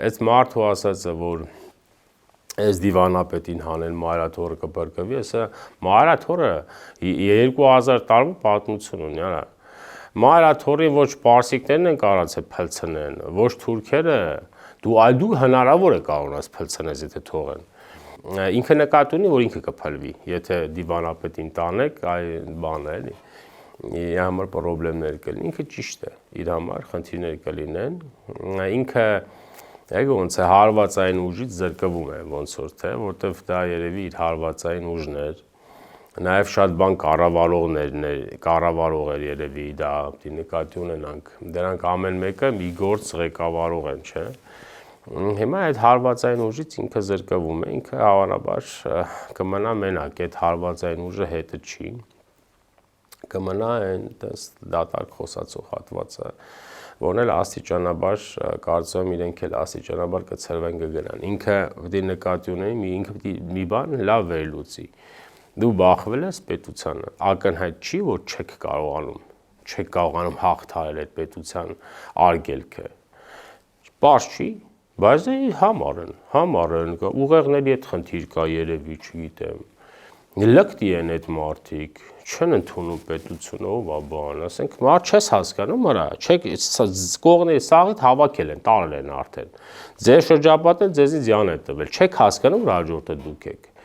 Այս մարդու ասածը, որ այս դիվանապետին հանեն Մայրաթորը կբրկվի, ասա Մայրաթորը 2000 տարվա պատմություն ունի, արա։ Մայրաթորին ոչ պարսիկներն են կարացել փլցնեն, ոչ թուրքերը, դու հնարավոր է կարողանաս փլցնես, եթե թողեն։ Ինքը նկատի ունի, որ ինքը կփլվի, եթե դիվանապետին տանեք, այ բան է, էլի։ Իր համար խնդիրներ կլինեն, ինքը ճիշտ է, իր համար խնդիրներ կլինեն, ինքը ոնց է հարվածային ուժից զրկվում է, ոնց որ թե, որտեվ դա երևի իր հարվածային ուժն էր, նաև շատ բան կառավարող էր երևի դա, նկատի ունենանք, դրանք ամեն մեկը մի գործ ղեկավարող են, չէ։ Հիմա այդ հարվածային ուժից ինքը զրկվում է, ինքը հավանաբար կմնա մենակ, այդ հարվածային ուժը հետը չի, կմնա այն դատարկ խոսացող հատվածը, որն էլ աստիճանաբար կարծում եմ իրենք էլ աստիճանաբար կցրվեն կգնան։ Ինքը պետք է նկատի ունենի, ինքը մի բան լավ վերլուծի։ Դու բախվել ես պետությանը, ակնհայտ չի, որ չեք կարողանում հաղթահարել այդ պետության արգելքը։ Պարզ չի, բայց համառ են, ուղեղների հետ խնդիր կա երևի, չգիտեմ։ Լկտի են այդ մարդիկ, չեն ընդունում պետությունը, ով է բան, ասենք, մարդ չես հասկանում, արա, չեք կողմերի սաղիդ հավաքել են, տարել են արդեն։ Ձեր շրջապատն ձեզնից յան է տվել, չեք հասկանում, որ հաջորդը դուք եք։